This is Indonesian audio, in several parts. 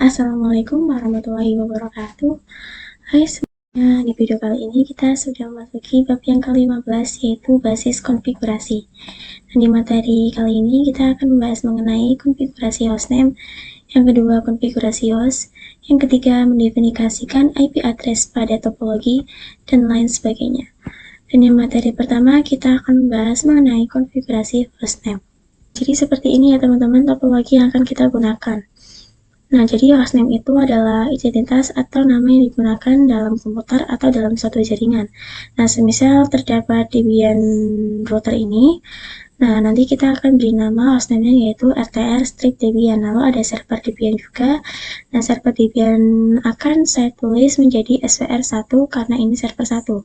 Assalamualaikum warahmatullahi wabarakatuh. Hai semuanya, di video kali ini kita sudah memasuki bab yang ke-15 yaitu basis konfigurasi. Dan di materi kali ini kita akan membahas mengenai konfigurasi hostname, yang kedua konfigurasi host, yang ketiga mendefinisikan IP address pada topologi, dan lain sebagainya. Dan yang materi pertama kita akan membahas mengenai konfigurasi hostname. Jadi seperti ini ya teman-teman topologi yang akan kita gunakan. Nah, jadi hostname itu adalah identitas atau nama yang digunakan dalam komputer atau dalam suatu jaringan. Nah, semisal terdapat Debian router ini, nah nanti kita akan beri nama hostname-nya yaitu RTR strip Debian. Lalu ada server Debian juga. Nah, server Debian akan saya tulis menjadi SVR1 karena ini server 1.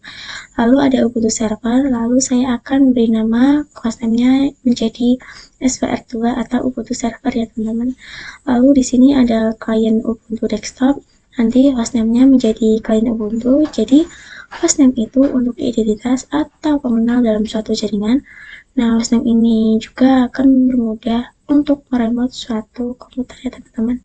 Lalu ada Ubuntu server, lalu saya akan beri nama hostname-nya menjadi SVR2 atau Ubuntu server ya teman-teman. Lalu di sini ada klien Ubuntu desktop, nanti hostname-nya menjadi klien Ubuntu. Jadi hostname itu untuk identitas atau pengenal dalam suatu jaringan. Nah, hostname ini juga akan bermudah untuk meremote suatu komputer ya teman-teman.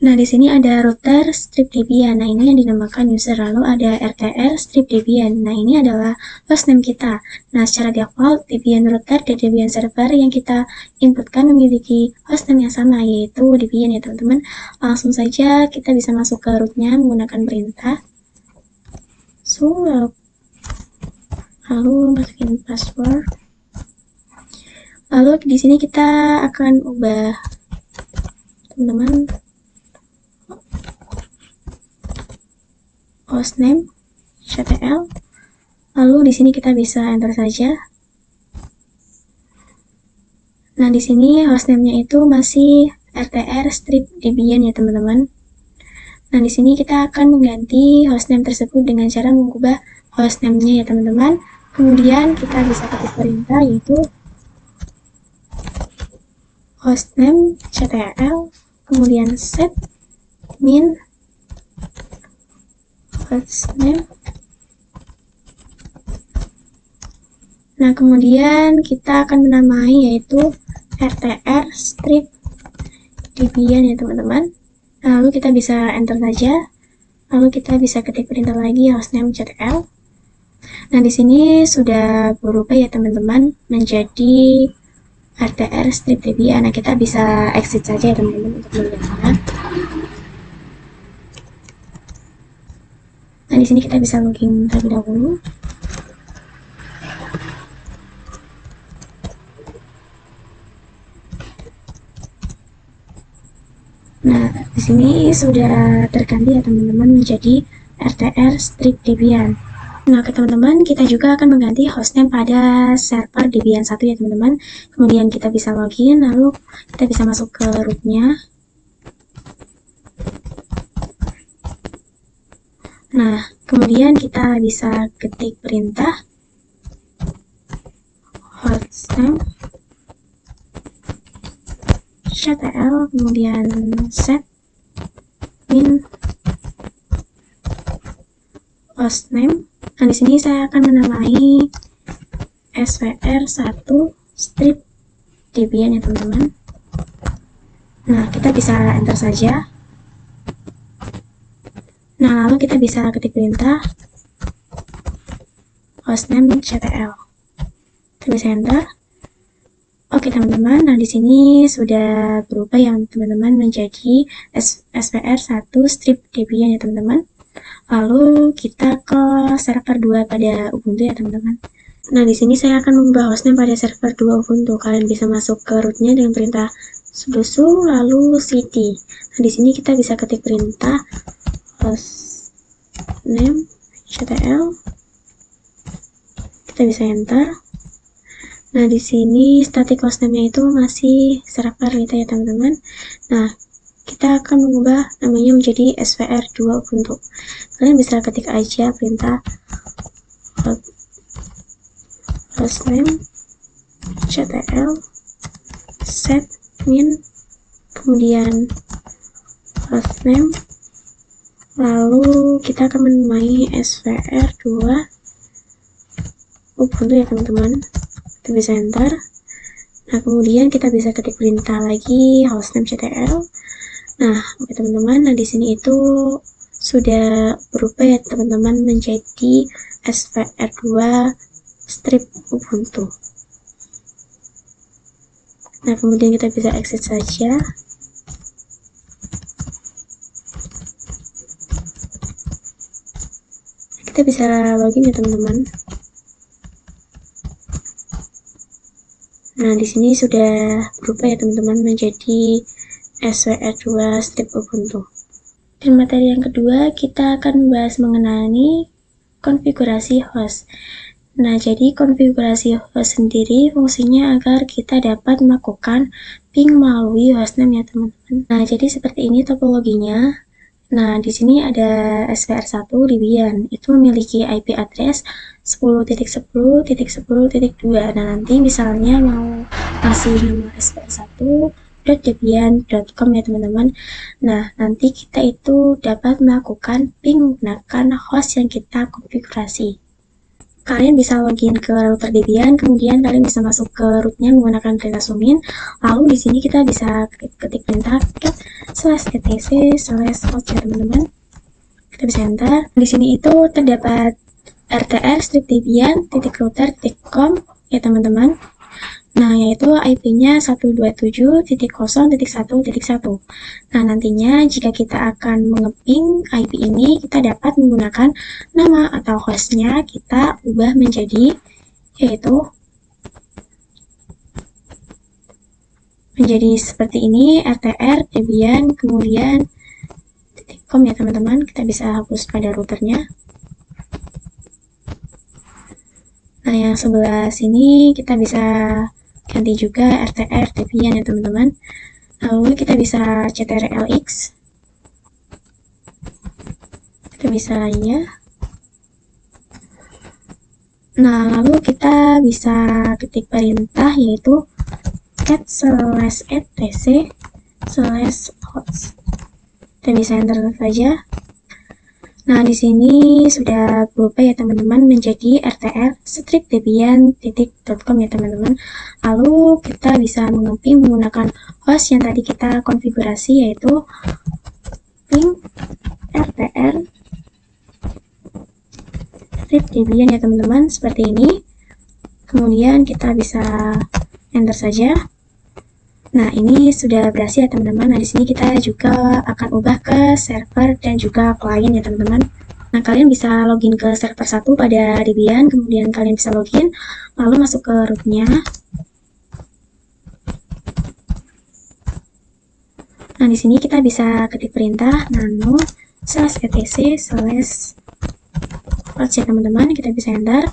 Nah, di sini ada router strip Debian. Nah, ini yang dinamakan user. Lalu ada RTR strip Debian. Nah, ini adalah hostname kita. Nah, secara default, Debian router dan Debian server yang kita inputkan memiliki hostname yang sama, yaitu Debian ya teman-teman. Langsung saja kita bisa masuk ke rootnya menggunakan perintah. Lalu masukin password. Lalu di sini kita akan ubah teman-teman hostname ctl. Lalu di sini kita bisa enter saja. Nah, di sini hostname-nya itu masih RTR strip Debian ya teman-teman. Nah, di sini kita akan mengganti hostname tersebut dengan cara mengubah hostname-nya ya teman-teman. Kemudian kita bisa ketik perintah yaitu hostname ctl, kemudian set min hostname. Nah, kemudian kita akan menamai yaitu RTR strip Debian ya teman-teman. Lalu kita bisa enter saja. Lalu kita bisa ketik perintah lagi hostname ctl. Nah, di sini sudah berubah ya teman-teman menjadi RTR strip Debian. Nah, kita bisa exit saja ya teman-teman untuk melihatnya. Nah, di sini kita bisa login terlebih dahulu. Nah, di sini sudah terganti ya teman-teman menjadi RTR strip Debian. Nah, ke teman-teman, kita juga akan mengganti hostname pada server Debian 1 ya teman-teman. Kemudian kita bisa login, lalu kita bisa masuk ke rootnya. Nah, kemudian kita bisa ketik perintah hostname ctl, kemudian set min hostname. Nah, di sini saya akan menamai SVR1 strip Debian ya teman-teman. Nah, kita bisa enter saja. Nah, lalu kita bisa ketik perintah hostname ctl. Kita bisa enter. Oke teman-teman, nah di sini sudah berubah ya teman-teman menjadi SVR1 strip Debian ya teman-teman. Lalu kita ke server 2 pada Ubuntu ya teman-teman. Nah, di sini saya akan mengubah hostname pada server 2 Ubuntu. Kalian bisa masuk ke rootnya dengan perintah sudo lalu cd. Nah, di sini kita bisa ketik perintah hostname ctl. Kita bisa enter. Nah, di sini static hostname-nya itu masih server kita ya teman-teman. Nah, kita akan mengubah namanya menjadi SVR2 Ubuntu. Kalian bisa ketik aja perintah hostname ctl set min kemudian hostname, lalu kita akan menamai SVR2 Ubuntu ya teman-teman. Kita bisa enter. Nah, kemudian kita bisa ketik perintah lagi hostname ctl. Nah, oke teman-teman, nah di sini itu sudah berubah ya teman-teman menjadi SVR2 strip Ubuntu. Nah, kemudian kita bisa exit saja. Kita bisa login ya teman-teman. Nah, di sini sudah berubah ya teman-teman menjadi SVR2 strip Ubuntu. Dan materi yang kedua, kita akan membahas mengenai konfigurasi host. Nah, jadi konfigurasi host sendiri fungsinya agar kita dapat melakukan ping melalui hostname ya teman-teman. Nah, jadi seperti ini topologinya. Nah, di sini ada SVR1 Debian, itu memiliki IP address 10.10.10.2. Nah, nanti misalnya mau kasih nama svr1.debian.com ya teman-teman. Nah, nanti kita itu dapat melakukan ping menggunakan host yang kita konfigurasi. Kalian bisa login ke router Debian, kemudian kalian bisa masuk ke rootnya menggunakan perintah sumin. Lalu di sini kita bisa ketik perintah /etc/host ya teman-teman. Kita bisa enter. Di sini itu terdapat rtr strip debian.router.com ya teman-teman. Nah, yaitu IP-nya 127.0.1.1. Nah, nantinya jika kita akan mengeping IP ini, kita dapat menggunakan nama atau hostnya kita ubah menjadi, yaitu menjadi seperti ini, rtr debian, kemudian .com ya teman-teman. Kita bisa hapus pada routernya. Nah, yang sebelah sini kita bisa ganti juga rtr debian ya teman-teman. Lalu kita bisa ctrlx, kita bisa ya. Nah, lalu kita bisa ketik perintah yaitu cat/etc/host. Kita bisa enter saja. Nah, di sini sudah berubah ya teman-teman menjadi rtr strip debian.com ya teman-teman. Lalu kita bisa mengeping menggunakan host yang tadi kita konfigurasi yaitu ping rtr strip debian ya teman-teman, seperti ini. Kemudian kita bisa enter saja. Nah, ini sudah berhasil ya teman-teman. Nah, di sini kita juga akan ubah ke server dan juga klien ya teman-teman. Nah, kalian bisa login ke server 1 pada Debian, kemudian kalian bisa login, lalu masuk ke rootnya. Nah, di sini kita bisa ketik perintah nano/etc/host ya teman-teman. Kita bisa enter.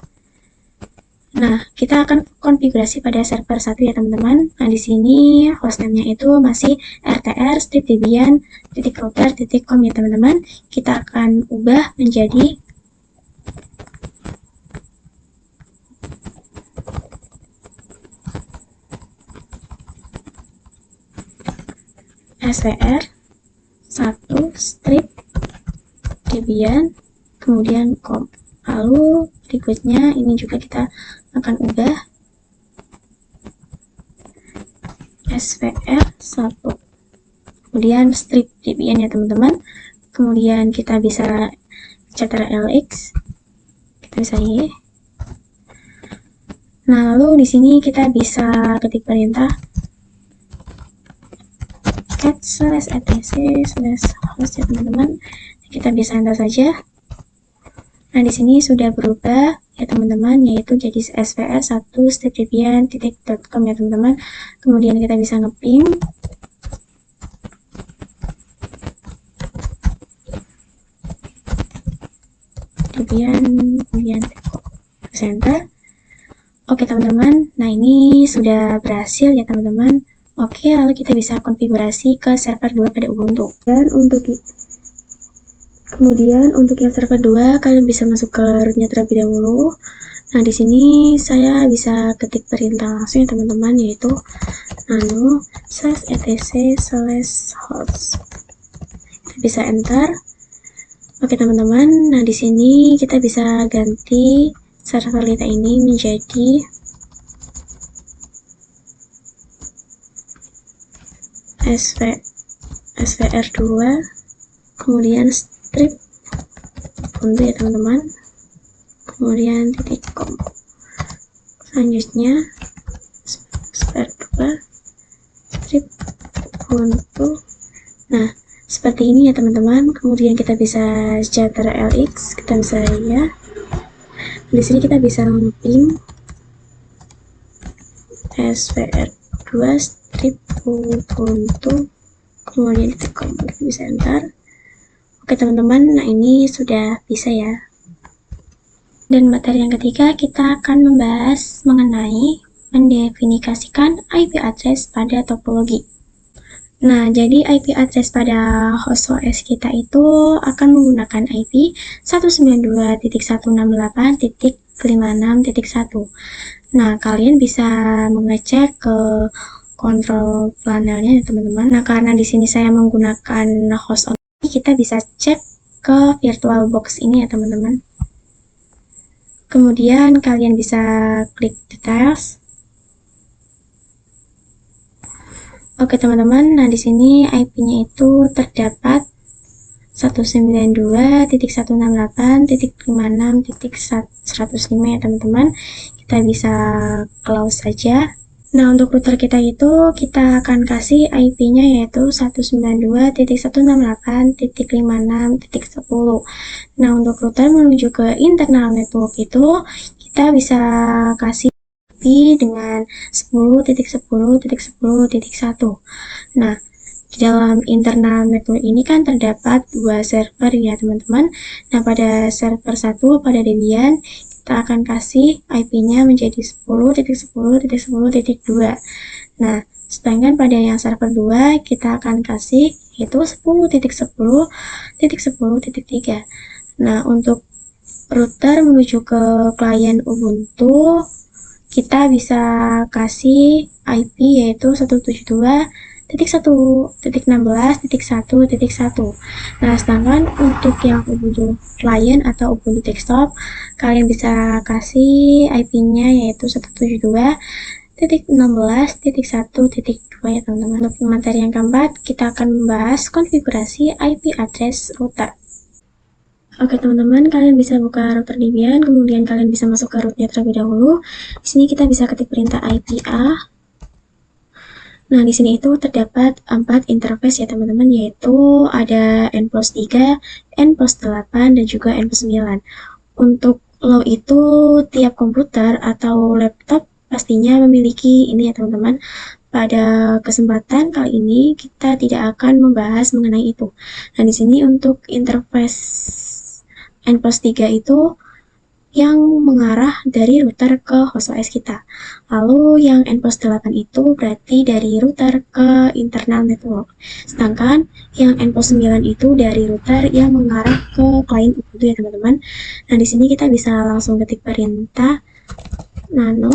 Nah, kita akan konfigurasi pada server 1 ya teman-teman. Nah, di sini hostname-nya itu masih rtr strip debian.router.com ya teman-teman. Kita akan ubah menjadi svr1 strip debian kemudian com. Lalu berikutnya ini juga kita akan ubah svr1 kemudian strip debian ya teman-teman. Kemudian kita bisa ctrlx, kita bisa y. Nah, lalu di sini kita bisa ketik perintah cat/etc/host ya teman-teman. Kita bisa enter saja. Nah, di sini sudah berubah ya teman-teman, yaitu jadi svr1 strip debian.com ya teman-teman. Kemudian kita bisa ngeping. Debian, kemudian center. Oke teman-teman, nah ini sudah berhasil ya teman-teman. Oke, lalu kita bisa konfigurasi ke server 2 pada Ubuntu. Dan kemudian untuk yang server 2 kalian bisa masuk ke rootnya terlebih dahulu. Nah, di sini saya bisa ketik perintah langsung ya teman-teman, yaitu nano/etc/host. Kita bisa enter. Oke teman-teman, nah di sini kita bisa ganti server kita ini menjadi svr2, kemudian strip Ubuntu ya teman-teman, kemudian .com. Selanjutnya svr2 strip Ubuntu. Nah, seperti ini ya teman-teman. Kemudian kita bisa sejahtera LX, kita bisa ya. Di sini kita bisa ping svr2 strip Ubuntu, kemudian .com. Kita bisa enter. Oke teman-teman, nah ini sudah bisa ya. Dan materi yang ketiga, kita akan membahas mengenai mendefinisikan IP address pada topologi. Nah, jadi IP address pada host OS kita itu akan menggunakan IP 192.168.56.1. Nah, kalian bisa mengecek ke kontrol panelnya ya teman-teman. Nah, karena di sini saya menggunakan host OS, kita bisa cek ke VirtualBox ini ya teman-teman. Kemudian kalian bisa klik details. Oke teman-teman, nah di sini IP-nya itu terdapat 192.168.56.105 ya teman-teman. Kita bisa close saja. Nah, untuk router kita itu kita akan kasih IP-nya yaitu 192.168.56.10. Nah, untuk router menuju ke internal network itu kita bisa kasih IP dengan 10.10.10.1. Nah, di dalam internal network ini kan terdapat dua server ya teman-teman. Nah, pada server 1 pada Debian kita akan kasih IP-nya menjadi 10.10.10.2. Nah, sedangkan pada yang server 2 kita akan kasih itu 10.10.10.3. Nah, untuk router menuju ke klien Ubuntu kita bisa kasih IP yaitu 172.1.16.1.1. Nah, sedangkan untuk yang Ubuntu client atau Ubuntu desktop, kalian bisa kasih IP-nya yaitu 172.16.1.2 ya teman-teman. Untuk materi yang keempat, kita akan membahas konfigurasi IP address router. Oke teman-teman, kalian bisa buka router Debian, kemudian kalian bisa masuk ke rootnya terlebih dahulu. Di sini kita bisa ketik perintah IPA. Nah, di sini itu terdapat 4 interface ya teman-teman, yaitu ada N+3, N+8, dan juga N+9. Untuk low itu tiap komputer atau laptop pastinya memiliki ini ya teman-teman. Pada kesempatan kali ini kita tidak akan membahas mengenai itu. Nah, di sini untuk interface N+3 itu yang mengarah dari router ke host OS kita. Lalu yang N+8 itu berarti dari router ke internal network. Sedangkan yang N+9 itu dari router yang mengarah ke client Ubuntu ya teman-teman. Nah, di sini kita bisa langsung ketik perintah nano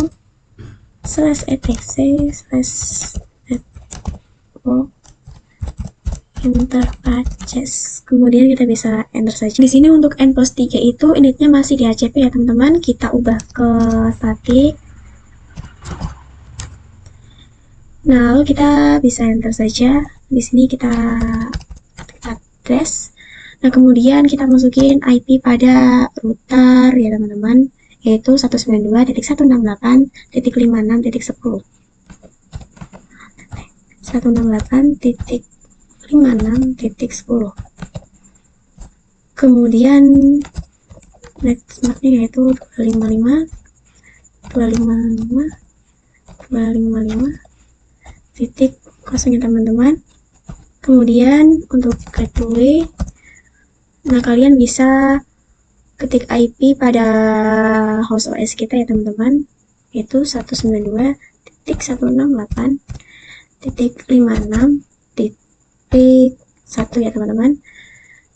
/etc/network interfaces. Kemudian kita bisa enter saja. Di sini untuk N+3 itu initnya masih di HCP ya teman-teman. Kita ubah ke static. Nah, lalu kita bisa enter saja. Di sini kita address. Nah, kemudian kita masukin IP pada router ya teman-teman, yaitu 192.168.56.10. 168.56.10. Kemudian netmarknya yaitu 255.255.255.0 ya teman-teman. Kemudian untuk gateway, nah kalian bisa ketik IP pada host OS kita ya teman-teman, yaitu 192.168.56.1 ya teman-teman.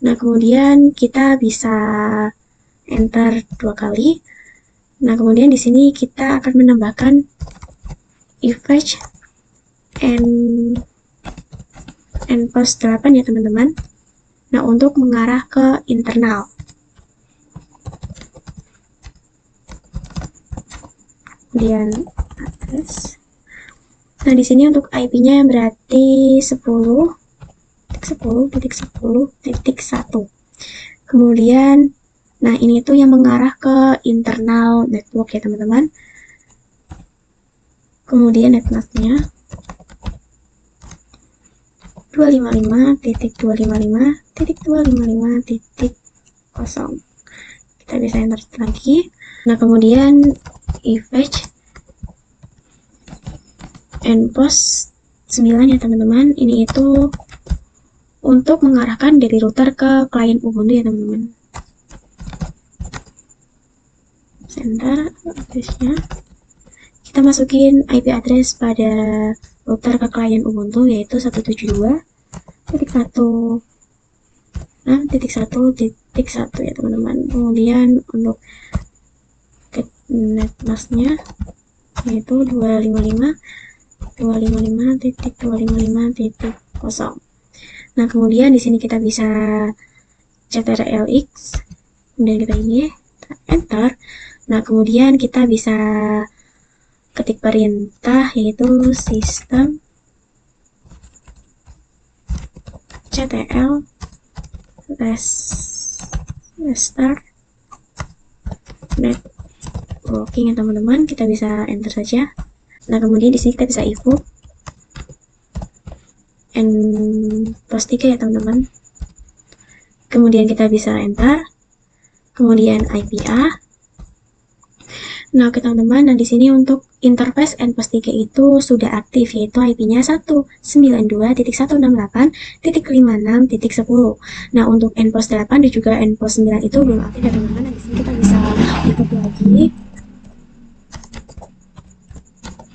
Nah, kemudian kita bisa enter 2 kali. Nah, kemudian di sini kita akan menambahkan fetch N+8 ya teman-teman. Nah, untuk mengarah ke internal. Kemudian address. Nah, di sini untuk IP-nya berarti 10.10.10.1. 10.10.1. Kemudian, nah ini tuh yang mengarah ke internal network ya teman-teman. Kemudian netmasknya 255.255.255.0. Kita bisa enter lagi. Nah kemudian fetch endpost 9 ya teman-teman. Ini itu untuk mengarahkan dari router ke klien Ubuntu ya teman-teman. Enter address-nya. Kita masukin IP address pada router ke klien Ubuntu yaitu 172.1.1.1 ya teman-teman. Kemudian untuk netmasknya yaitu 255.255.255.0. Nah kemudian di sini kita bisa ctrlx, kemudian kita enter. Nah kemudian kita bisa ketik perintah yaitu sistem ctl restart networking ya teman-teman. Kita bisa enter saja. Nah kemudian di sini kita bisa echo endpost 3 ya teman-teman. Kemudian kita bisa enter. Kemudian IPA. Nah, oke teman-teman, nah di sini untuk interface endpost 3 itu sudah aktif, yaitu IP-nya 192.168.56.10. Nah, untuk endpost 8 dan juga endpost 9 itu belum aktif ya teman-teman. Nah, di sini kita bisa ikut lagi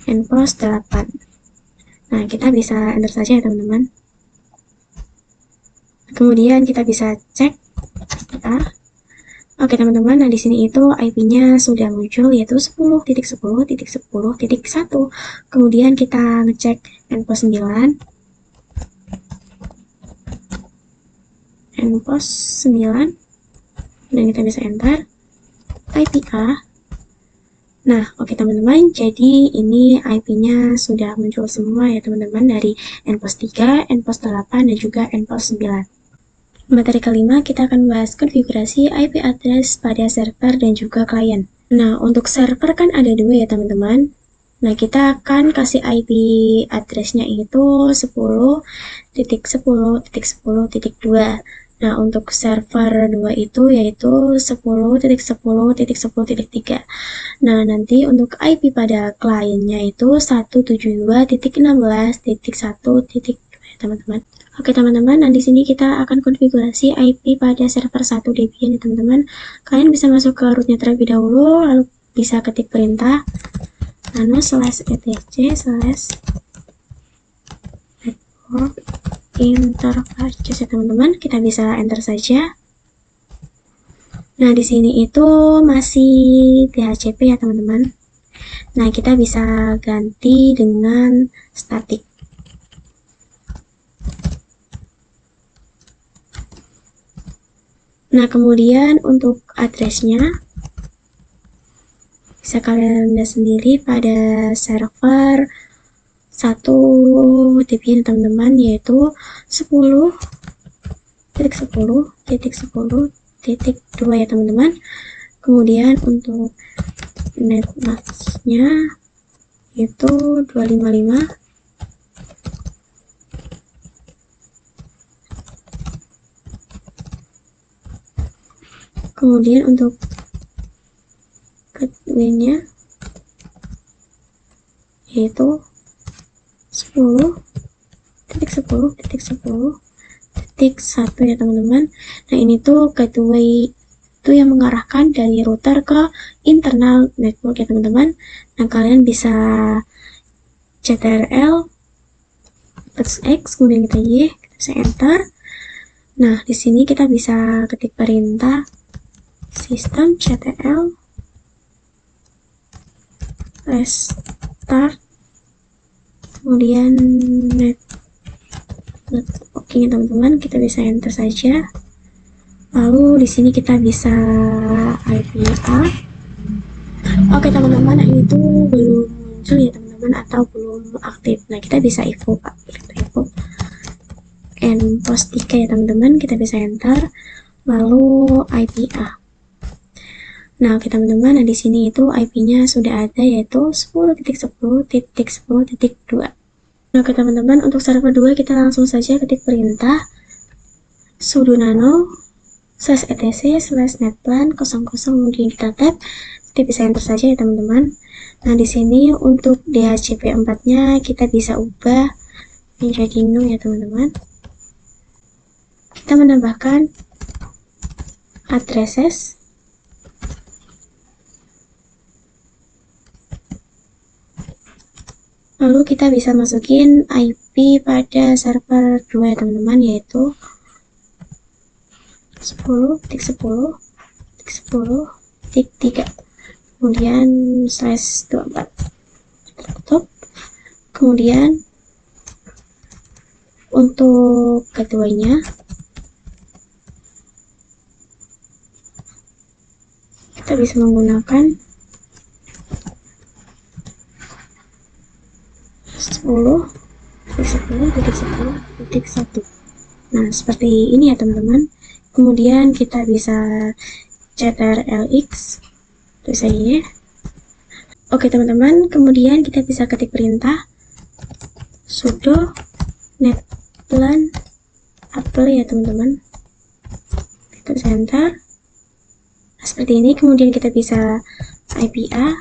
endpost 8. Nah, kita bisa enter saja ya teman-teman. Kemudian kita bisa cek kita. Oke teman-teman, nah di sini itu IP-nya sudah muncul yaitu 10.10.10.1. Kemudian kita ngecek endpost 9. Endpost 9. Dan kita bisa enter IPA. Nah, oke teman-teman, jadi ini IP-nya sudah muncul semua ya teman-teman dari endpost 3, endpost 8 dan juga endpost 9. Materi kelima, kita akan membahas konfigurasi IP address pada server dan juga klien. Nah, untuk server kan ada dua ya teman-teman. Nah, kita akan kasih IP address-nya itu 10.10.10.2. Nah, untuk server 2 itu yaitu 10.10.10.3. Nah, nanti untuk IP pada kliennya itu 172.16.1. Teman-teman. Oke teman-teman, nah di sini kita akan konfigurasi IP pada server 1 Debian ya teman-teman. Kalian bisa masuk ke rootnya terlebih dahulu, lalu bisa ketik perintah nano /etc/network interface ya teman-teman. Kita bisa enter saja. Nah di sini itu masih DHCP ya teman-teman. Nah kita bisa ganti dengan static. Nah, kemudian untuk addressnya bisa kalian lihat sendiri pada server 1 Debian teman-teman, yaitu 10.10.10.2 ya teman-teman. Kemudian untuk netmasknya itu 255. Kemudian untuk gateway-nya yaitu 10.10.10.1 ya teman-teman. Nah ini tuh gateway itu yang mengarahkan dari router ke internal network ya teman-teman. Nah kalian bisa ctrl x kemudian kita bisa enter. Nah di sini kita bisa ketik perintah sistem ctl restart kemudian networking ya teman-teman. Kita bisa enter saja. Lalu di sini kita bisa IPA. Oke teman-teman, nah ini tuh belum muncul ya teman-teman atau belum aktif. Nah kita bisa echo pak, echo npost 3 ya teman-teman, kita bisa enter, lalu IP A. Nah, oke teman-teman, nah di sini itu IP-nya sudah ada, yaitu 10.10.10.2. Nah, oke teman-teman, untuk server 2 kita langsung saja ketik perintah sudo nano /etc/netplan 00, kemudian kita tab, kita bisa enter saja ya teman-teman. Nah, di sini untuk DHCP 4-nya kita bisa ubah menjadi no ya teman-teman. Kita menambahkan addresses, lalu kita bisa masukin IP pada server 2 ya teman-teman, yaitu 10.10.10.3, kemudian /24, tutup. Kemudian untuk keduanya kita bisa menggunakan 10.10.10.1. Nah, seperti ini ya teman-teman. Kemudian kita bisa ctrlx, tulis aja ya. Oke teman-teman, kemudian kita bisa ketik perintah sudo netplan apply ya teman-teman. Kita bisa enter. Nah, seperti ini. Kemudian kita bisa IP A.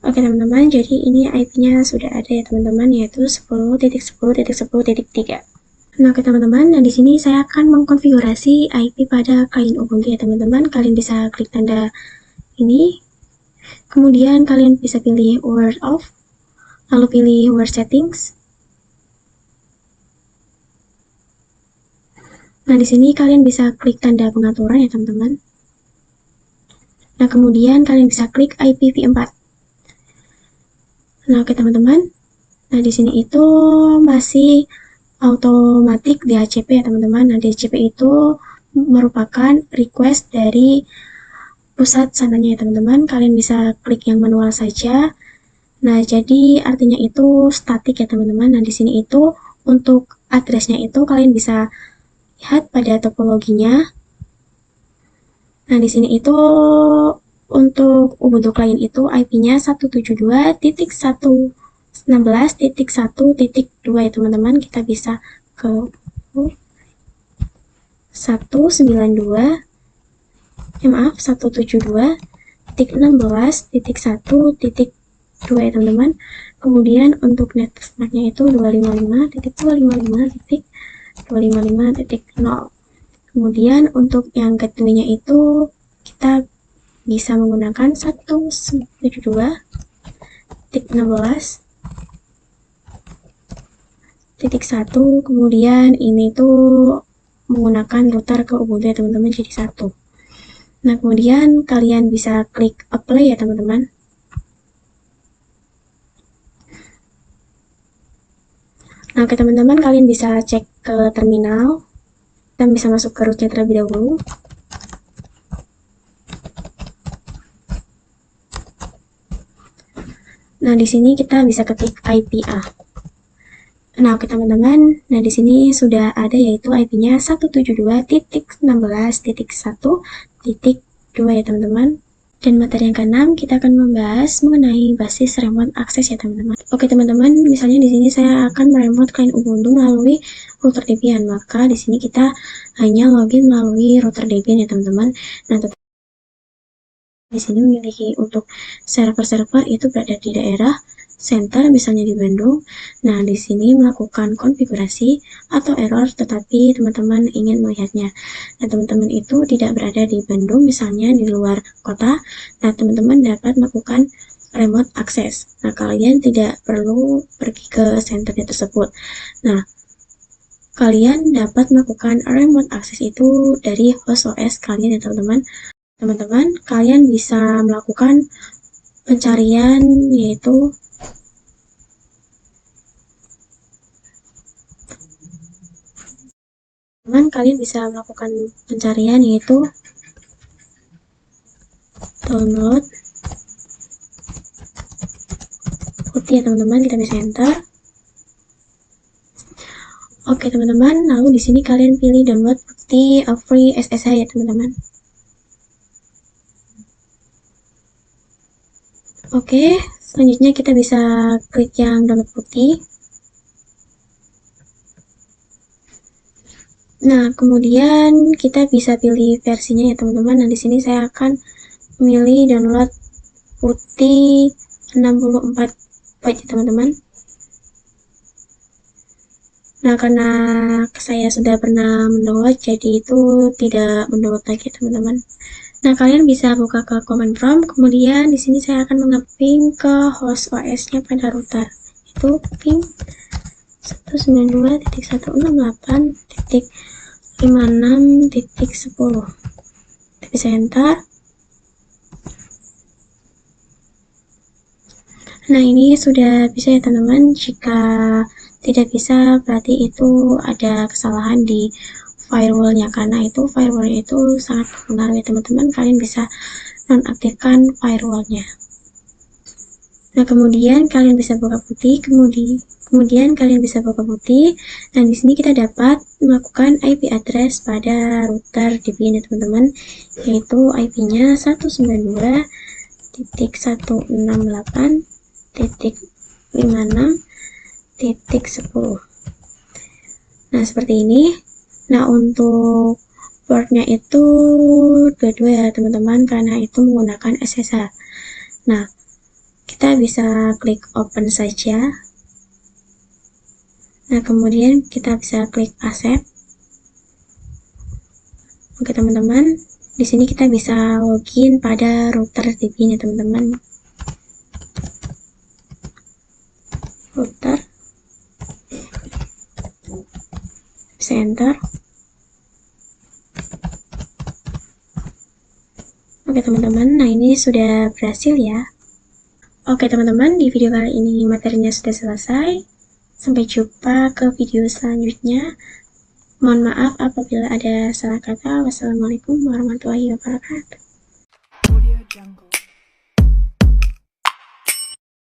Oke teman-teman, jadi ini IP-nya sudah ada ya teman-teman, yaitu 10.10.10.3. Nah, oke teman-teman, nah di sini saya akan mengkonfigurasi IP pada klien Ubuntu ya teman-teman. Kalian bisa klik tanda ini, kemudian kalian bisa pilih word off, lalu pilih word settings. Nah, di sini kalian bisa klik tanda pengaturan ya teman-teman. Nah, kemudian kalian bisa klik IPv4. Nah, oke teman-teman, nah di sini itu masih automatic DHCP ya teman-teman. Nah, DHCP itu merupakan request dari pusat sananya ya teman-teman. Kalian bisa klik yang manual saja. Nah, jadi artinya itu statik ya teman-teman. Nah, di sini itu untuk addressnya itu kalian bisa lihat pada topologinya. Nah, di sini itu untuk Ubuntu client itu IP-nya 172.116.1.2 ya teman-teman. Kita bisa ke 172.1.16.1.2 ya teman-teman. Kemudian untuk networknya itu 255.255.255.0. Kemudian untuk yang keduanya itu kita bisa menggunakan 172.16.1. kemudian ini tuh menggunakan router ke Ubuntu ya teman-teman, jadi 1. Nah, kemudian kalian bisa klik apply ya teman-teman. Nah, oke teman-teman, kalian bisa cek ke terminal dan bisa masuk ke rootnya terlebih dahulu. Nah, di sini kita bisa ketik IP A. Nah, oke teman-teman, nah di sini sudah ada, yaitu IP-nya 172.16.1.2 ya teman-teman. Dan materi yang ke-6 kita akan membahas mengenai basis remote access ya teman-teman. Oke teman-teman, misalnya di sini saya akan meremote klien Ubuntu melalui router Debian, maka di sini kita hanya login melalui router Debian ya teman-teman. Nah, di sini memiliki untuk server-server itu berada di daerah center, misalnya di Bandung. Nah, di sini melakukan konfigurasi atau error, tetapi teman-teman ingin melihatnya. Nah, teman-teman itu tidak berada di Bandung, misalnya di luar kota. Nah, teman-teman dapat melakukan remote access. Nah, kalian tidak perlu pergi ke centernya tersebut. Nah, kalian dapat melakukan remote access itu dari host OS kalian ya teman-teman. Teman-teman, kalian bisa melakukan pencarian, yaitu kalian bisa melakukan pencarian yaitu download putih ya teman-teman, kita bisa enter. Oke teman-teman, lalu di sini kalian pilih download bukti free SSH ya teman-teman. Oke, selanjutnya kita bisa klik yang download bukti. Nah, kemudian kita bisa pilih versinya ya teman-teman. Nah, di sini saya akan memilih download putih 64 byte ya teman-teman. Nah, karena saya sudah pernah mendownload, jadi itu tidak mendownload lagi teman-teman. Nah, kalian bisa buka ke command prompt, kemudian di sini saya akan mengeping ke host OS-nya pada router. Itu ping 192.168.56.10. Bisa enter. Nah, ini sudah bisa ya teman-teman. Jika tidak bisa, berarti itu ada kesalahan di firewallnya, karena itu firewallnya itu sangat berpengaruh ya teman-teman. Kalian bisa nonaktifkan firewallnya. Nah, kemudian kalian bisa buka putih, kemudian kalian bisa buka putih. Nah, di sini kita dapat melakukan IP address pada router Debian ya teman-teman, yaitu IP-nya 192.168.56.10. Nah, seperti ini. Nah, untuk portnya itu 22 ya teman-teman, karena itu menggunakan SSH. Nah, kita bisa klik open saja. Nah, kemudian kita bisa klik accept. Oke teman-teman, di sini kita bisa login pada router Debian ya teman-teman. Router, bisa enter. Oke teman-teman, nah ini sudah berhasil ya. Oke teman-teman, di video kali ini materinya sudah selesai. Sampai jumpa ke video selanjutnya. Mohon maaf apabila ada salah kata. Wassalamualaikum warahmatullahi wabarakatuh.